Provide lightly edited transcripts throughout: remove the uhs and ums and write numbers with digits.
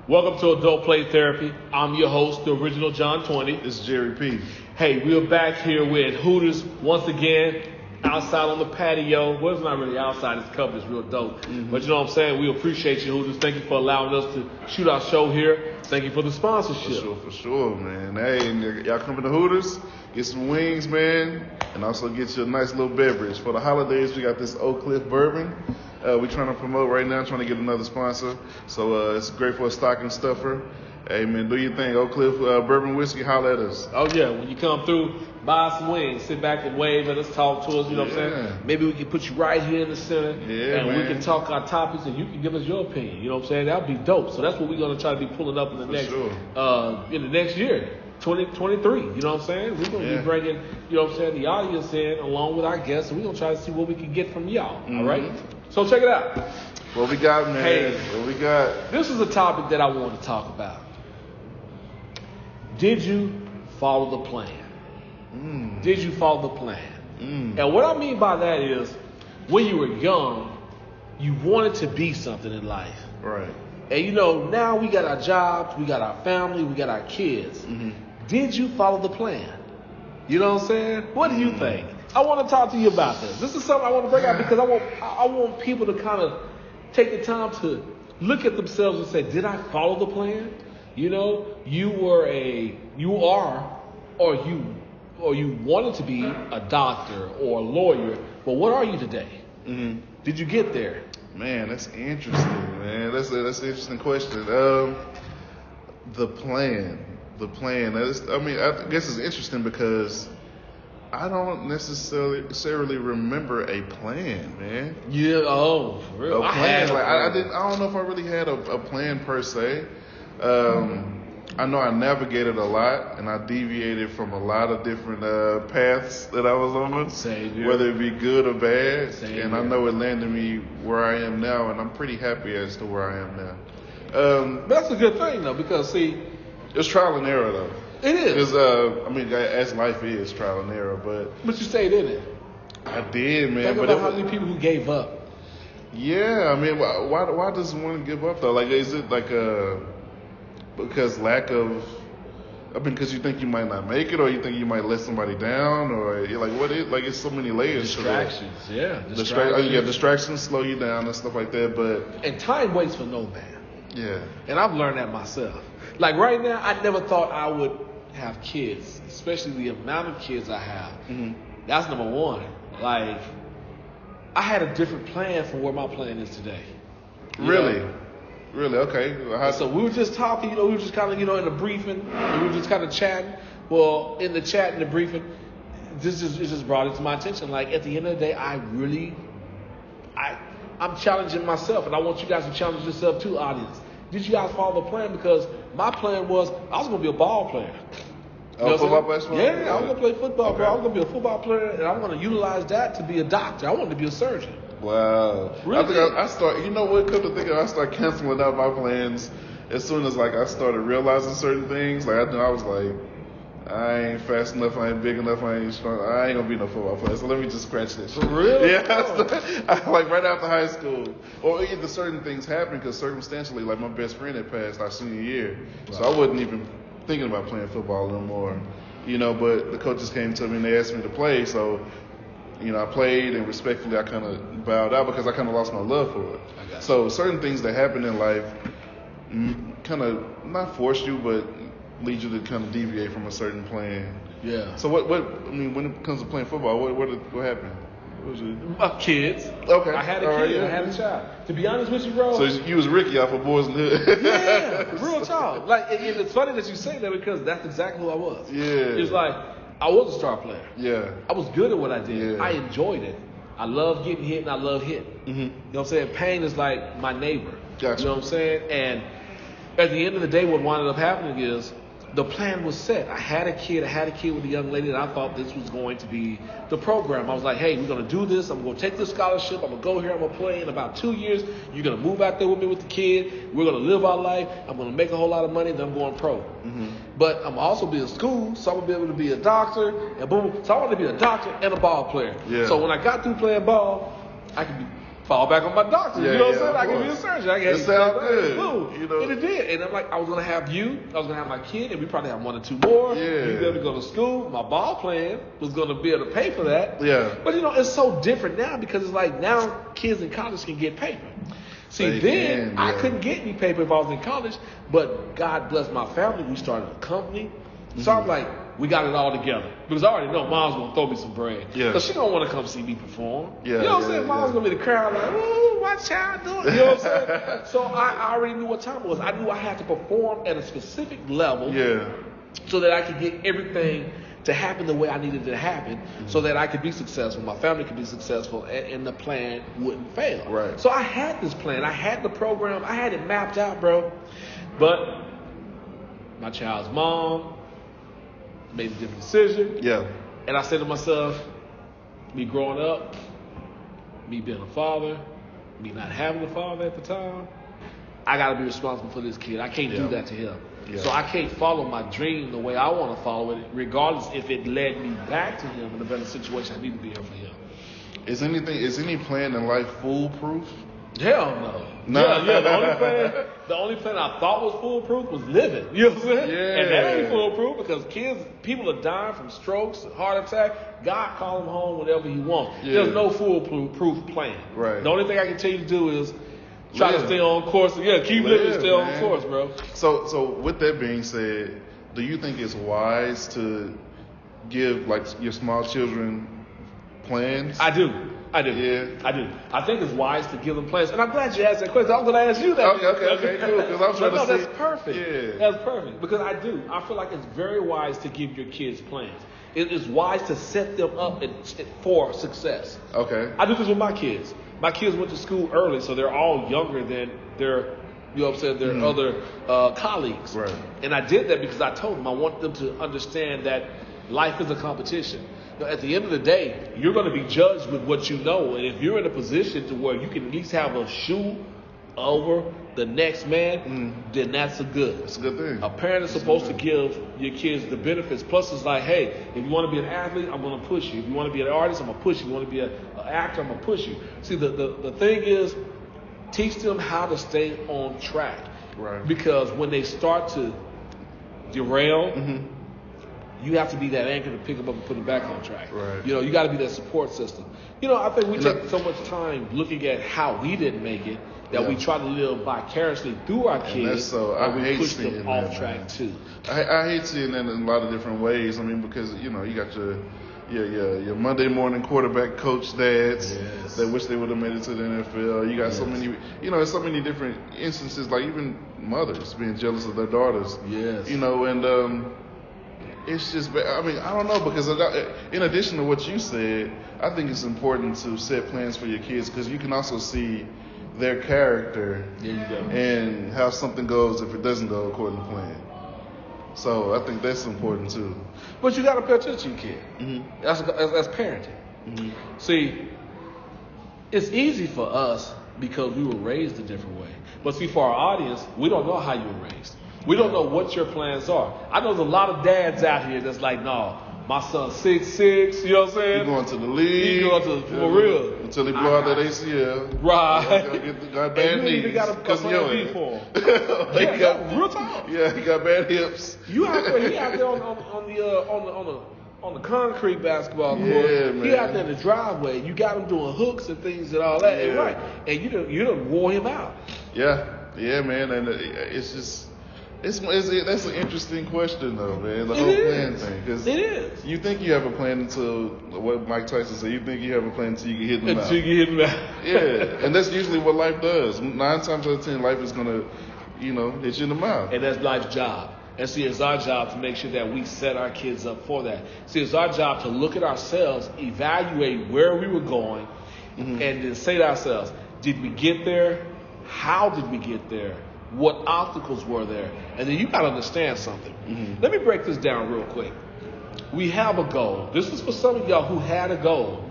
Welcome to Adult Play Therapy. I'm your host, the original John 20. This is Jerry P. Hey, we're back here with Hooters once again, outside on the patio. Well, it's not really outside, it's covered, it's real dope. But you know what I'm saying? We appreciate you, Hooters. Thank you for allowing us to shoot our show here. Thank you for the sponsorship. For sure, man. Hey, and y'all come to Hooters, get some wings, man, and also get you a nice little beverage. For the holidays, we got this Oak Cliff bourbon. We're trying to promote right now, trying to get another sponsor. So it's great for a stocking stuffer. Hey, man, do your thing. Oak Cliff bourbon whiskey, holler at us. Oh, yeah. When you come through, buy some wings. Sit back and wave at us, talk to us. You know what I'm saying? Maybe we can put you right here in the center. Yeah, and man. we can talk our topics and you can give us your opinion. You know what I'm saying? That would be dope. So that's what we're going to try to be pulling up in the next year. 2023, you know what I'm saying? We're going to be bringing, you know what I'm saying, the audience in along with our guests, and we're going to try to see what we can get from y'all, all right? So check it out. What we got, man? Hey, what we got? This is a topic that I want to talk about. Did you follow the plan? Did you follow the plan? And what I mean by that is, when you were young, you wanted to be something in life. Right. And you know, now we got our jobs, we got our family, we got our kids. Did you follow the plan? You know what I'm saying? What do you think? I want to talk to you about this. This is something I want to bring out because I want people to kind of take the time to look at themselves and say, did I follow the plan? You know, you wanted to be a doctor or a lawyer, but what are you today? Did you get there? Man, that's interesting, man. That's an interesting question. The plan. I guess it's interesting because I don't necessarily remember a plan, man. Yeah. Oh, for real. A plan. I don't know if I really had a plan per se. I know I navigated a lot and I deviated from a lot of different paths that I was on. Same here. Whether it be good or bad. Same and here. I know it landed me where I am now, and I'm pretty happy as to where I am now. That's a good thing though, because see, it's trial and error though. it is. Because as life is trial and error, But you stayed in it. I did, man. Think about how many people who gave up. Yeah, I mean, why does one give up though? Like, is it like because because you think you might not make it, or you think you might let somebody down, or you're like, what is, like, it's so many layers. Distractions, yeah. Distractions slow you down and stuff like that, and time waits for no man. Yeah. And I've learned that myself. Like right now, I never thought I would have kids, especially the amount of kids I have. That's number one. Like, I had a different plan from where my plan is today. Really? know? Really? Okay. So we were just talking, we were just kind of, in the briefing, and we were just kind of chatting. Well, in the chat and the briefing, it just brought it to my attention. Like, at the end of the day, I'm challenging myself, and I want you guys to challenge yourself too, audience. Did you guys follow the plan? Because my plan was I was going to be a ball player. Football player? Yeah, I was going to play football, bro. I was going to be a football player, and I'm going to utilize that to be a doctor. I wanted to be a surgeon. Wow. Really? I think I start, you know what, come to think of it, I start canceling out my plans as soon as, like, I started realizing certain things. Like, I was like, I ain't fast enough, I ain't big enough, I ain't strong, I ain't gonna be no football player, so let me just scratch this shit. For real? Yeah, I like right after high school. Or either certain things happened, because circumstantially, like, my best friend had passed our senior year, so I wasn't even thinking about playing football no more. But the coaches came to me and they asked me to play, so I played, and respectfully I kind of bowed out because I kind of lost my love for it. So certain things that happen in life kind of not force you, but lead you to kind of deviate from a certain plan. Yeah. So when it comes to playing football, what happened? What was it? Kids. Okay. I had a kid. I had a child. To be honest with you, bro. So you was Ricky out for Boys in the Hood. Yeah, real child. Like, and it's funny that you say that because that's exactly who I was. Yeah. It's like, I was a star player. Yeah. I was good at what I did. Yeah. I enjoyed it. I love getting hit and I love hitting. You know what I'm saying? Pain is like my neighbor. Gotcha. You know what I'm saying? And at the end of the day, what wound up happening is the plan was set. I had a kid with a young lady, and I thought this was going to be the program. I was like, hey, we're going to do this. I'm going to take this scholarship. I'm going to go here. I'm going to play. In about 2 years, you're going to move out there with me with the kid. We're going to live our life. I'm going to make a whole lot of money, then I'm going pro. But I'm also be in school, so I'm going to be able to be a doctor, and boom. So I want to be a doctor and a ball player. Yeah. So when I got through playing ball, I could be fall back on my doctor. Yeah, you know what I'm yeah, saying? of I can be a course. surgeon. I can It sounds good, Boom. you know. And it did. And I'm like, I was going to have you. I was going to have my kid. And we probably have 1 or 2 more. Yeah. You'd be able to go to school. My ball plan was going to be able to pay for that. Yeah. But, you know, it's so different now because it's like now kids in college can get paper. See, then I couldn't get any paper if I was in college. But God bless my family. We started a company. So I'm like, we got it all together. Because I already know Mom's going to throw me some bread. Yeah. Because she don't want to come see me perform. Yeah, you know what I'm saying? Mom's going to be the crowd like, ooh, my child doing. You know what I'm saying? So I already knew what time it was. I knew I had to perform at a specific level. Yeah. So that I could get everything to happen the way I needed it to happen, so that I could be successful, my family could be successful, and the plan wouldn't fail. Right. So I had this plan. I had the program. I had it mapped out, bro. But my child's mom made a different decision. Yeah. And I said to myself, me growing up, me being a father, me not having a father at the time, I got to be responsible for this kid. I can't do that to him. Yeah. So I can't follow my dream the way I want to follow it, regardless if it led me back to him in a better situation. I need to be here for him. Is any plan in life foolproof? Hell no. No. Yeah. The only plan I thought was foolproof was living. You know what I'm saying? Yeah. And that ain't foolproof because people are dying from strokes, heart attack. God call them home whenever He wants. Yeah. There's no foolproof plan. Right. The only thing I can tell you to do is try to stay on course. Yeah, keep living, stay on course, bro. So with that being said, do you think it's wise to give like your small children plans? I do. Yeah. I do. I think it's wise to give them plans. And I'm glad you asked that question. I was going to ask you that. Okay, cool. Because I'm trying to see. That's perfect. Yeah. That's perfect. Because I do. I feel like it's very wise to give your kids plans. It is wise to set them up for success. Okay. I do this with my kids. My kids went to school early, so they're all younger than their, you know what I'm saying, their other colleagues. Right. And I did that because I told them I want them to understand that life is a competition. You know, at the end of the day, you're going to be judged with what you know. And if you're in a position to where you can at least have a shoe over the next man, then that's a good. That's a good thing. A parent is supposed to give your kids the benefits. Plus, it's like, hey, if you want to be an athlete, I'm going to push you. If you want to be an artist, I'm going to push you. If you want to be an actor, I'm going to push you. See, the thing is, teach them how to stay on track. Right. Because when they start to derail, you have to be that anchor to pick them up and put them back on track. Right. You know, you got to be that support system. You know, I think we take so much time looking at how we didn't make it that we try to live vicariously through our kids, I and we hate push seeing them that, off track too. I hate seeing that in a lot of different ways. I mean, because you know, you got your Monday morning quarterback coach dads that wish they would have made it to the NFL. You got so many, you know, so many different instances, like even mothers being jealous of their daughters. Yes. You know, and it's just, I mean, I don't know, because in addition to what you said, I think it's important to set plans for your kids because you can also see their character and how something goes if it doesn't go according to plan. So I think that's important too. But you got to pay attention to your kid. That's parenting. See, it's easy for us because we were raised a different way. But see, for our audience, we don't know how you were raised. We don't know what your plans are. I know there's a lot of dads out here that's like, no, my son's 6'6", you know what I'm saying? He's going to the league. He's going to, for real. Until he blow out that ACL. Right. Got bad knees. You got a plan for him. He got real talk. Yeah, he got bad hips. He out there on the concrete basketball court. Yeah, man. He out there in the driveway. You got him doing hooks and things and all that. Yeah. And right. And you done wore him out. Yeah, man. And it's just. That's an interesting question, though, man. The whole plan thing. Cause it is. You think you have a plan until, what Mike Tyson said, you think you have a plan until you get hit in the mouth. Until you get hit in the mouth. Yeah, and that's usually what life does. 9 times out of 10, life is going to, hit you in the mouth. And that's life's job. And see, it's our job to make sure that we set our kids up for that. See, it's our job to look at ourselves, evaluate where we were going, and then say to ourselves, did we get there? How did we get there? What obstacles were there? And then you got to understand something. Let me break this down real quick. We have a goal. This is for some of y'all who had a goal.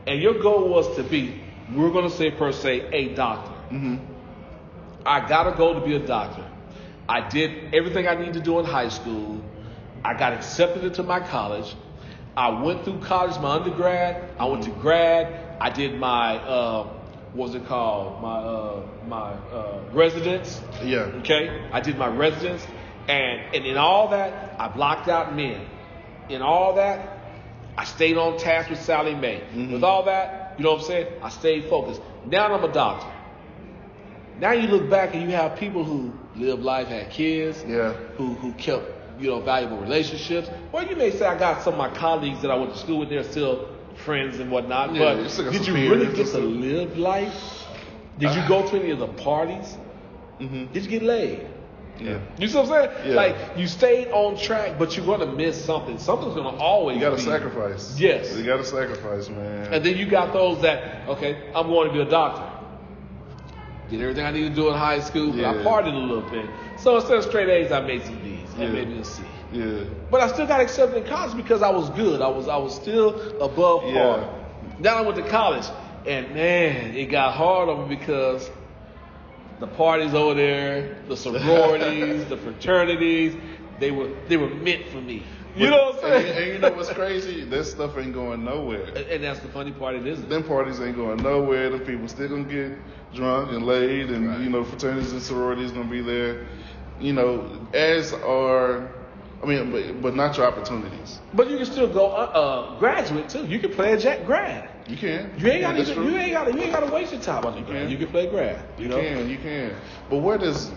And your goal was to be, we're going to say per se, a doctor. I got a goal to be a doctor. I did everything I needed to do in high school. I got accepted into my college. I went through college, my undergrad. I went to grad. I did my what's it called? My residence. Yeah. Okay, I did my residence, and in all that, I blocked out men. In all that, I stayed on task with Sally Mae. Mm-hmm. With all that, you know what I'm saying? I stayed focused. Now I'm a doctor. Now you look back and you have people who lived life, had kids, who kept, valuable relationships. Or you may say I got some of my colleagues that I went to school with, they're still friends and whatnot. Yeah, but did you really get to live life? Did you go to any of the parties? Mm-hmm. Did you get laid? Yeah. You see what I'm saying? Yeah. Like, you stayed on track, but you're going to miss something. Something's going to always be. You got to sacrifice. Yes. You got to sacrifice, man. And then you got those that, okay, I'm going to be a doctor. Did everything I needed to do in high school, but I partied a little bit. So instead of straight A's, I made some B's. I made me a C. Yeah. But I still got accepted in college because I was good. I was still above par. Then I went to college, and man, it got hard on me because the parties over there, the sororities, the fraternities, they were meant for me. You know what I'm saying? And you know what's crazy? That stuff ain't going nowhere. And that's the funny part, it isn't. Them parties ain't going nowhere. The people still gonna get drunk and laid, and fraternities and sororities gonna be there. But not your opportunities. But you can still go graduate too. You can play a grad. You can. You ain't gotta waste your time on the grad. You can play grad. You can. But where does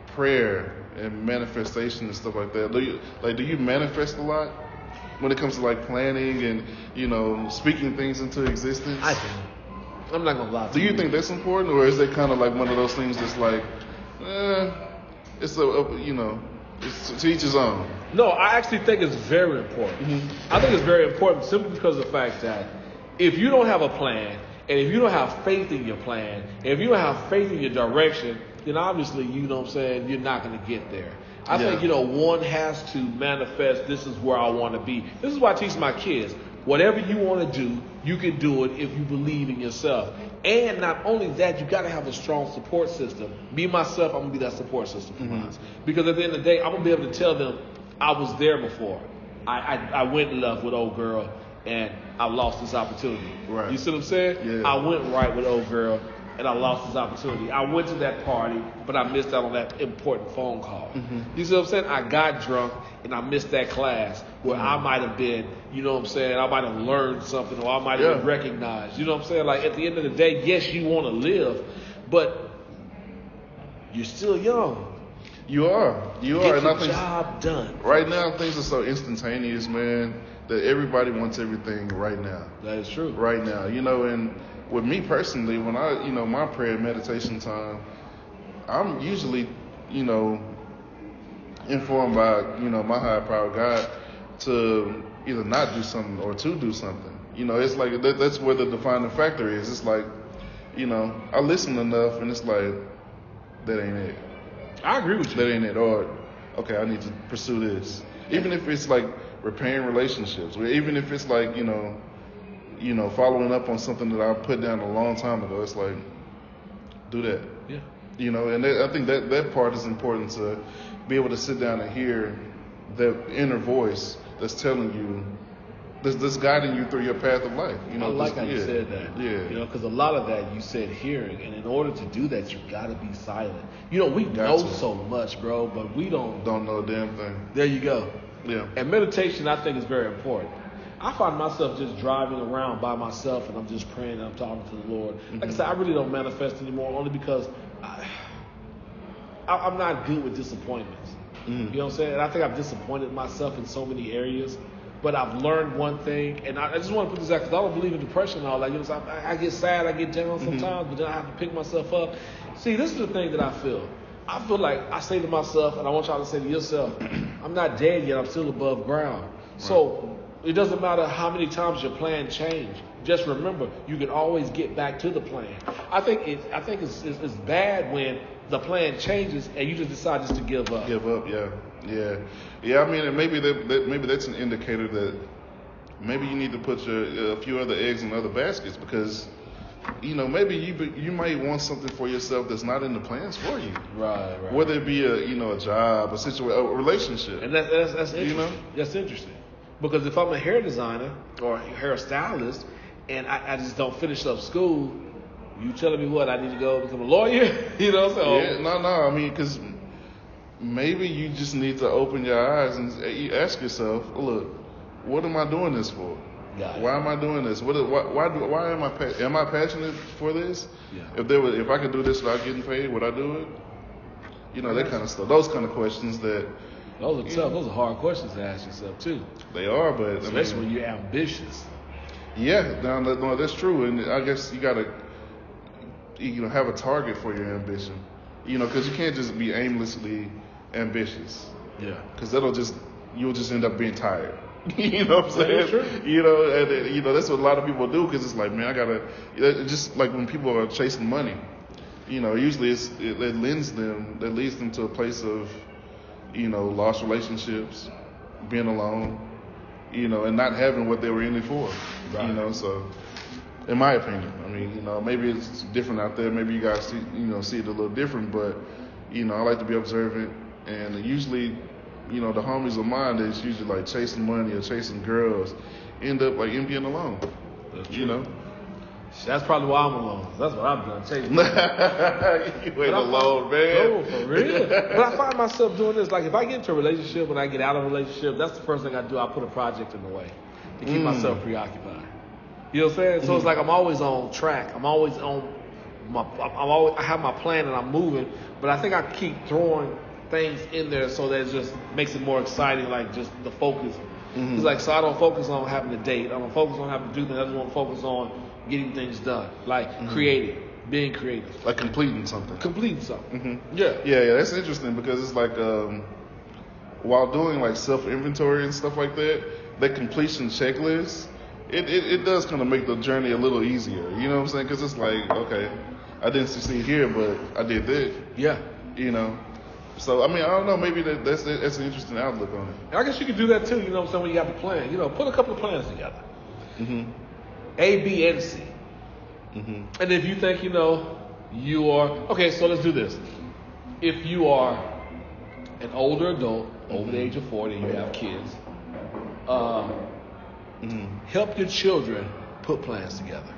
prayer and manifestation and stuff like that? Do you manifest a lot when it comes to planning and speaking things into existence? I think. I'm not gonna lie to you. Do you think that's important, or is it kind of like one of those things that's it's it's to each his own? No, I actually think it's very important. Mm-hmm. I think it's very important simply because of the fact that if you don't have a plan, and if you don't have faith in your plan, and if you don't have faith in your direction, then obviously, you're not going to get there. I think, one has to manifest, this is where I want to be. This is why I teach my kids. Whatever you want to do, you can do it if you believe in yourself. And not only that, you got to have a strong support system. Me, myself, I'm going to be that support system for mine. Because at the end of the day, I'm going to be able to tell them, I was there before. I went left with old girl, and I lost this opportunity. Right. You see what I'm saying? Yeah. I went right with old girl, and I lost this opportunity. I went to that party, but I missed out on that important phone call. Mm-hmm. You see what I'm saying? I got drunk, and I missed that class where I might have been, I might have learned something, or I might have been recognized. You know what I'm saying? Like, at the end of the day, yes, you want to live, but you're still young. You are. Get your job done. Right now, things are so instantaneous, man, that everybody wants everything right now. That is true. Right now. And with me personally, when I, my prayer and meditation time, I'm usually, informed by, my higher power, God, to either not do something or to do something. It's like that's where the defining factor is. It's like, I listen enough, and it's like, that ain't it. I agree with you. That ain't it. Or, okay, I need to pursue this. Even if it's like repairing relationships, or even if it's like, following up on something that I put down a long time ago, it's like, do that. Yeah. And I think that part is important, to be able to sit down and hear that inner voice that's telling you, that's guiding you through your path of life. I like how you said that. Yeah. Because a lot of that you said hearing, and in order to do that, you got to be silent. We know so much, bro, but we don't know a damn thing. There you go. Yeah. And meditation, I think, is very important. I find myself just driving around by myself, and I'm just praying, and I'm talking to the Lord. Like I said, I really don't manifest anymore, only because I'm not good with disappointments. You know what I'm saying? And I think I've disappointed myself in so many areas. But I've learned one thing, and I just want to put this out because I don't believe in depression and all that. So I get sad, I get down sometimes, but then I have to pick myself up. See, this is the thing that I feel. I feel like I say to myself, and I want y'all to say to yourself, I'm not dead yet, I'm still above ground. Right. So it doesn't matter how many times your plan change. Just remember, you can always get back to the plan. I think it's bad when the plan changes and you just decide just to give up. Give up, yeah. I mean, and maybe that's an indicator that maybe you need to put a few other eggs in other baskets, because maybe you might want something for yourself that's not in the plans for you. Right. Whether it be a job, a relationship. And that's interesting. That's interesting. Because if I'm a hair designer or a hairstylist and I just don't finish up school, You telling me what? I need to go become a lawyer? You know, so. Yeah, no. I mean, because maybe you just need to open your eyes and you ask yourself, look, what am I doing this for? Why am I doing this? Why am I passionate for this? Yeah. If I could do this without getting paid, would I do it? You know, that kind of stuff. Those kind of questions that. Those are tough. Those are hard questions to ask yourself too. They are, but especially when you're ambitious. Yeah, no, that's true, and I guess you gotta, have a target for your ambition. Because you can't just be aimlessly ambitious. Yeah. Because you'll just end up being tired. You know what I'm saying? That's true. And that's what a lot of people do, because it's like, man, I gotta. Just like when people are chasing money, usually it leads them to a place of, lost relationships, being alone, and not having what they were in it for. Right. So in my opinion, I mean, maybe it's different out there. Maybe you guys see it a little different, but I like to be observant, and usually, the homies of mine that's usually like chasing money or chasing girls end up like being alone. That's probably why I'm alone. That's what I'm doing. Chasing You ain't alone, man. No, for real. But I find myself doing this. Like if I get into a relationship, when I get out of a relationship, that's the first thing I do. I put a project in the way to keep myself preoccupied. You know what I'm saying? So it's like I'm always on track. I'm always on I have my plan and I'm moving, but I think I keep throwing things in there so that it just makes it more exciting, like just the focus. It's like, so I don't focus on having a date. I don't focus on having to do things. I just want to focus on getting things done, like creating, being creative. Like completing something. Yeah. Yeah, that's interesting, because it's like while doing like self-inventory and stuff like that completion checklist, it does kind of make the journey a little easier. You know what I'm saying? Because it's like, okay, I didn't succeed here, but I did this. Yeah. So, I mean, I don't know, maybe that's an interesting outlook on it. And I guess you could do that too, you know what I'm saying, when you got the plan. Put a couple of plans together. A, B, and C. And if you think, you are, okay, so let's do this. If you are an older adult, over the age of 40, and you have kids, help your children put plans together.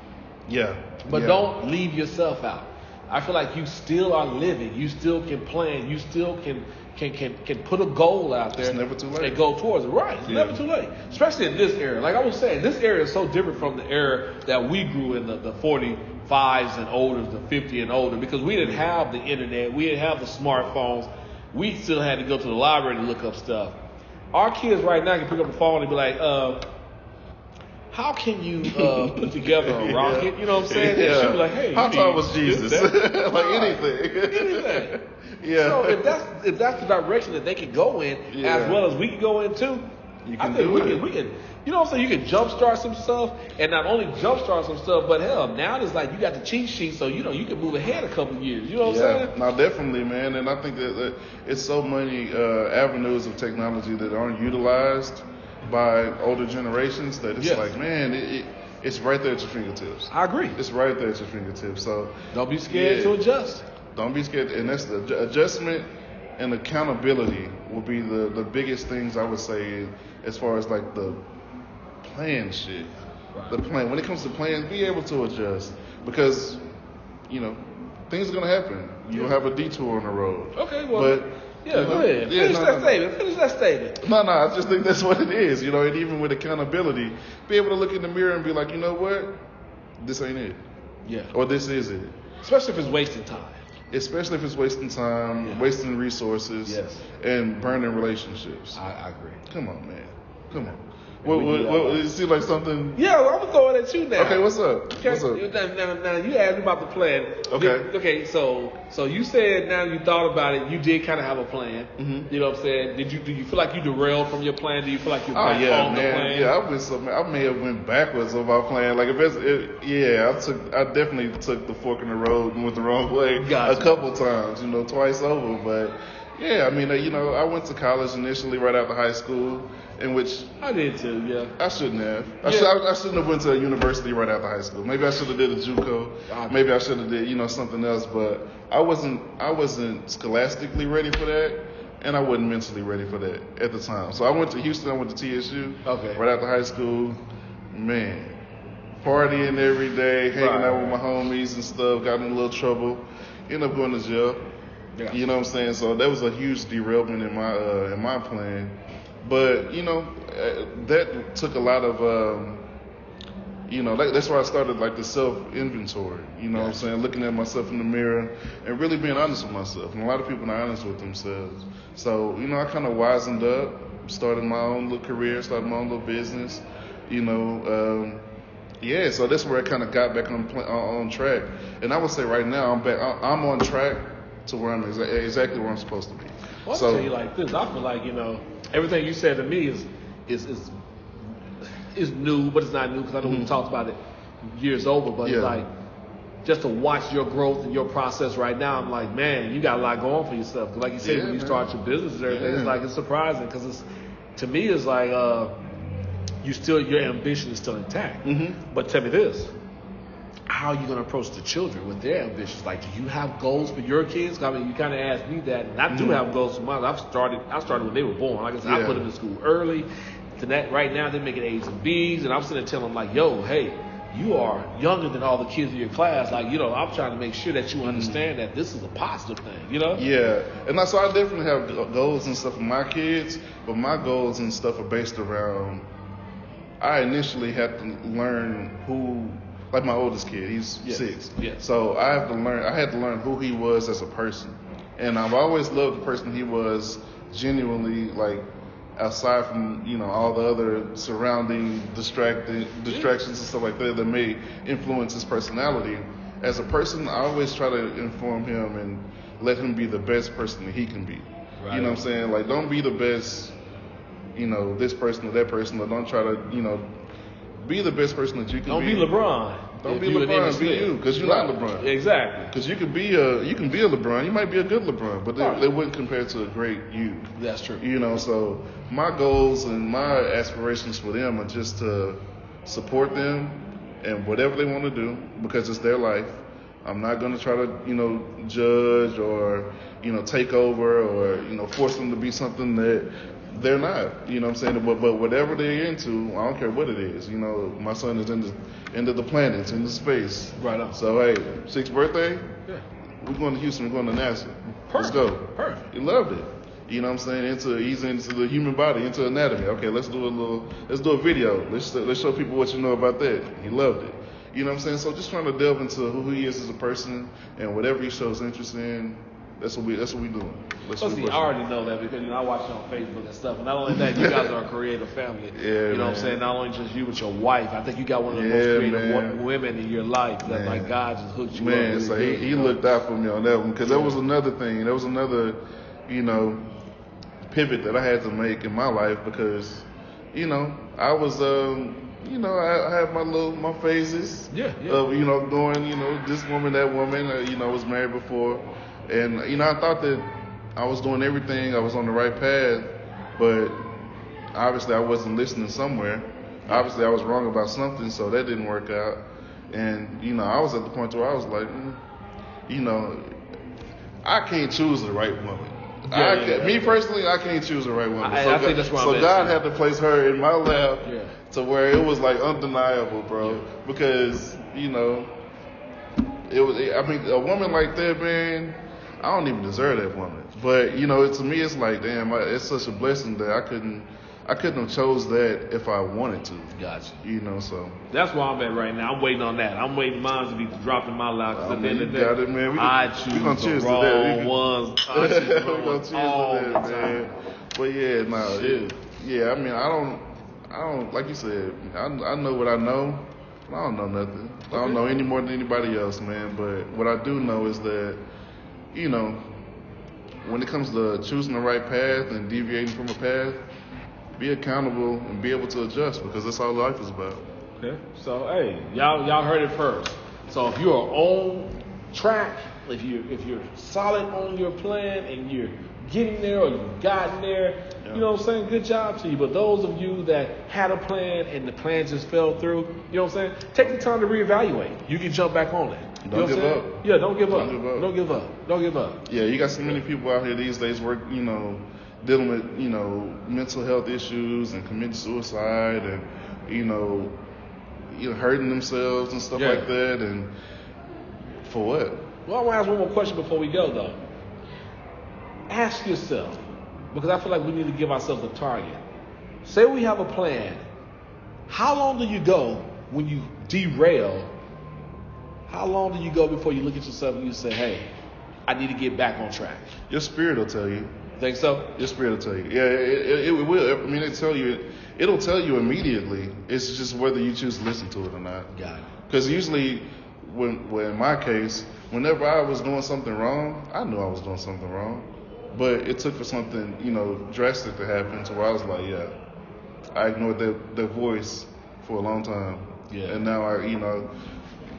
Yeah. But don't leave yourself out. I feel like you still are living. You still can plan. You still can put a goal out there. It's never too late. And go towards it. Right. It's never too late. Especially in this era. Like I was saying, this era is so different from the era that we grew in, the 45s and older, the 50 and older, because we didn't have the internet. We didn't have the smartphones. We still had to go to the library to look up stuff. Our kids right now can pick up the phone and be like, how can you put together a rocket? You know what I'm saying? Yeah. And she'll be like, hey, how tall was Jesus? Like anything. Yeah. So if that's the direction that they can go in, as well as we can go in too, I think we can. You know what I'm saying? You can jumpstart some stuff, and not only jumpstart some stuff, but hell, now it's like you got the cheat sheet, so you can move ahead a couple of years. You know what I'm saying? No, definitely, man. And I think that it's so many avenues of technology that aren't utilized by older generations that it's like, man, it's right there at your fingertips. I agree. It's right there at your fingertips. So don't be scared to adjust. Don't be scared, and that's the adjustment and accountability will be the biggest things I would say as far as like the plan shit. Right. The plan. When it comes to plans, be able to adjust, because things are gonna happen. You'll have a detour on the road. Okay, well. But go ahead. Finish that statement. No, I just think that's what it is, and even with accountability, be able to look in the mirror and be like, you know what? This ain't it. Yeah. Or this is it. Especially if it's wasting time. Especially if it's wasting time, wasting resources, and burning relationships. I agree. Come on, man. Come on. What it seems like something. Yeah, well, I'm gonna throw it at you now. Okay, what's up? Okay. What's up? Now you asked me about the plan. Okay. So you said now you thought about it. You did kind of have a plan. You know what I'm saying? Do you feel like you derailed from your plan? Do you feel like you're back on the plan? Yeah, I may have went backwards on my plan. Like I definitely took the fork in the road and went the wrong way a couple times. Twice over, but. Yeah, I mean, I went to college initially right after high school, in which I did too. Yeah, I shouldn't have. I shouldn't have went to a university right after high school. Maybe I should have did a JUCO. Maybe I should have did something else. But I wasn't scholastically ready for that, and I wasn't mentally ready for that at the time. So I went to Houston. I went to TSU. Okay. Right after high school, man. partying every day, hanging out with my homies and stuff. Got in a little trouble. Ended up going to jail. Yeah. You know what I'm saying? So that was a huge derailment in my plan. But that took a lot of. That's why I started like the self-inventory, you know what I'm saying? Looking at myself in the mirror and really being honest with myself. And a lot of people are not honest with themselves. So, I kind of wisened up, started my own little career, started my own little business, so that's where I kind of got back on track. And I would say right now I'm on track to where I'm exactly where I'm supposed to be. Well, I'll tell you like this. I feel like, everything you said to me is new, but it's not new because I know we talked about it years over. But it's like just to watch your growth and your process right now. I'm like, man, you got a lot going for yourself. Like you said, when you start your business and everything, it's surprising because to me it's like your ambition is still intact. Mm-hmm. But tell me this. How are you going to approach the children with their ambitions? Like, do you have goals for your kids? I mean, you kind of asked me that, and I do have goals for mine. I started when they were born. Like I said, I put them in school early. To that, right now, they're making A's and B's, and I'm sitting there telling them, like, yo, hey, you are younger than all the kids in your class. Like, I'm trying to make sure that you understand that this is a positive thing, Yeah, and so I definitely have goals and stuff for my kids, but my goals and stuff are based around, I initially had to learn who, like my oldest kid, he's 6. Yes. So I had to learn who he was as a person. And I've always loved the person he was genuinely, like, aside from, all the other surrounding distractions and stuff like that may influence his personality. As a person, I always try to inform him and let him be the best person that he can be. Right. You know what I'm saying? Like, don't be the best, this person or that person, or don't try to, be the best person that you can be. Don't be LeBron. Don't be LeBron, be you, because you're not LeBron. Exactly. Because you can be a LeBron. You might be a good LeBron, but they wouldn't compare to a great you. That's true. So my goals and my aspirations for them are just to support them and whatever they want to do, because it's their life. I'm not going to try to, judge or, take over or, force them to be something that they're not, you know what I'm saying? But whatever they're into, I don't care what it is. My son is into the planets, into space. Right on. So, hey, 6th birthday, we're going to Houston, we're going to NASA. Perfect. Let's go. Perfect. He loved it. You know what I'm saying? He's into the human body, into anatomy. Okay, let's do a video. Let's show people what you know about that. He loved it. You know what I'm saying? So just trying to delve into who he is as a person and whatever he shows interest in. That's what we doing. I already know that because I watch you on Facebook and stuff. And not only that, you guys are a creative family. You know what I'm saying? Not only just you, but your wife. I think you got one of the most creative women in your life that like God just hooked you up. Man, so he looked out for me on that one because that was another thing. That was another, pivot that I had to make in my life because, I was I had my phases of, going, this woman, that woman, was married before. And, I thought that I was doing everything, I was on the right path, but obviously I wasn't listening somewhere. Obviously I was wrong about something, so that didn't work out. And, I was at the point where I was like, I can't choose the right woman. Me personally, I can't choose the right woman. I think that's why so God had to place her in my lap to where it was like undeniable, bro. Because, it was. I mean, a woman like that, man, I don't even deserve that woman. But, to me, it's like, damn, it's such a blessing that I couldn't have chose that if I wanted to. Gotcha. So. That's where I'm at right now. I'm waiting on that. I'm waiting mine to be dropped in my lap. Because at the end of the day, man. I choose the wrong ones. I choose the wrong ones all the time. But yeah, I mean, I don't, like you said, I know what I know. I don't know nothing. I don't know any more than anybody else, man. But what I do know is that, when it comes to choosing the right path and deviating from a path, be accountable and be able to adjust because that's all life is about. Okay. So, hey, y'all heard it first. So if you're on track, if you're solid on your plan and you're getting there or you've gotten there, you know what I'm saying? Good job to you. But those of you that had a plan and the plan just fell through, you know what I'm saying? Take the time to reevaluate. You can jump back on it. Don't give up. Yeah, don't give up. Don't give up. Don't give up. Yeah, you got so many people out here these days dealing with, mental health issues and committing suicide and, hurting themselves and stuff like that, and for what? Well, I want to ask one more question before we go, though. Ask yourself, because I feel like we need to give ourselves a target. Say we have a plan. How long do you go when you derail? How long do you go before you look at yourself and you say, hey, I need to get back on track? Your spirit will tell you. Think so? Your spirit will tell you. Yeah, it will. I mean, it'll tell you immediately. It's just whether you choose to listen to it or not. Got it. Because usually, when in my case, whenever I was doing something wrong, I knew I was doing something wrong. But it took for something, drastic to happen to where I was like, yeah, I ignored that voice for a long time. Yeah. And now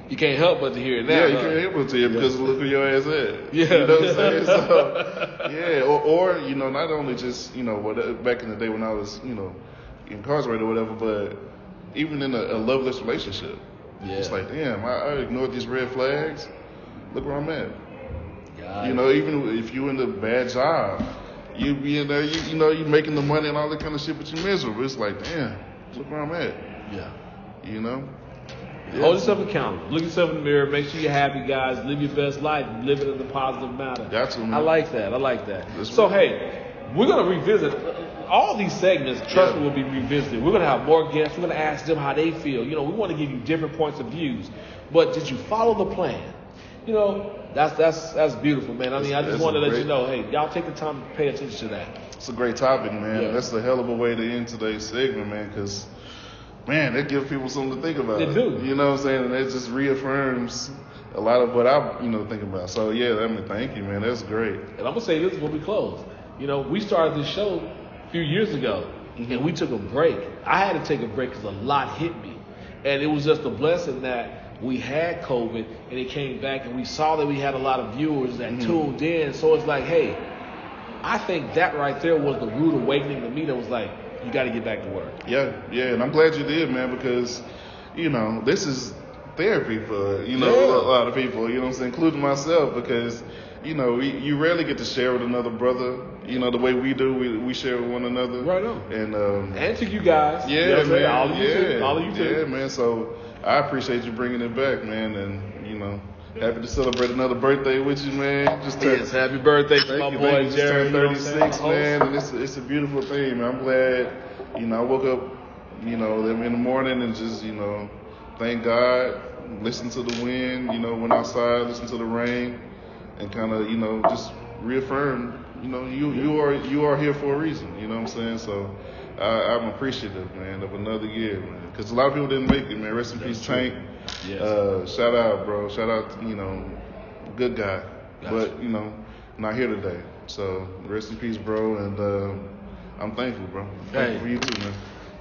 you can't help but to hear it now. Yeah, you can't help but to hear it because look where your ass at. Yeah. You know what I'm saying? So, yeah, or not only just, back in the day when I was, incarcerated or whatever, but even in a loveless relationship. Yeah. It's like, damn, I ignored these red flags. Look where I'm at. Even if you in a bad job, you be in there, you making the money and all that kind of shit, but you're miserable. It's like, damn, look where I'm at. Yeah. Yeah. Hold yourself accountable. Look yourself in the mirror. Make sure you're happy, guys. Live your best life. Live it in a positive manner. Got to, man. I like that. That's so, right. hey, we're going to revisit all these segments. Trust me, will be revisited. We're going to have more guests. We're going to ask them how they feel. We want to give you different points of views. But did you follow the plan? That's beautiful, man. I just want to let you know, hey, y'all take the time to pay attention to that. It's a great topic, man. Yeah. That's a hell of a way to end today's segment, man, because, man, that gives people something to think about. They do. You know what I'm saying? And it just reaffirms a lot of what I, think about. So, yeah, thank you, man. That's great. And I'm going to say this when we close. We started this show a few years ago, and we took a break. I had to take a break because a lot hit me. And it was just a blessing that we had COVID, and it came back, and we saw that we had a lot of viewers that tuned in. So it's like, hey, I think that right there was the rude awakening to me that was like, you got to get back to work. Yeah, and I'm glad you did, man, because, this is therapy for, a lot of people, you know what I'm saying, including myself, because, you rarely get to share with another brother, the way we do, we share with one another. Right on. And to you guys. Yeah, man. All of you too. Yeah, man, so I appreciate you bringing it back, man, and, happy to celebrate another birthday with you, man. Yes, happy birthday to my boy, Jerry. 36, man, and it's a beautiful thing, man. I'm glad, I woke up, in the morning and just, thank God, listen to the wind, went outside, listen to the rain, and kind of, just reaffirm, you are here for a reason, you know what I'm saying? So I'm appreciative, man, of another year, man. Because a lot of people didn't make it, man. Rest in peace, Tank. Yes. Shout out, bro. Shout out, good guy. Gotcha. But, not here today. So rest in peace, bro. And I'm thankful, bro. Thankful for you too, man.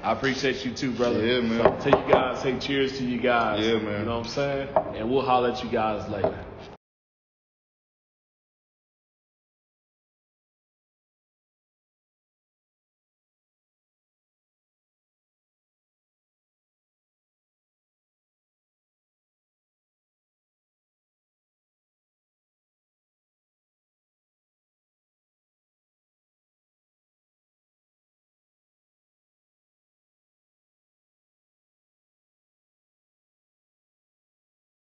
I appreciate you too, brother. Yeah, man. So tell you guys, say cheers to you guys. Yeah, man. You know what I'm saying? And we'll holler at you guys later.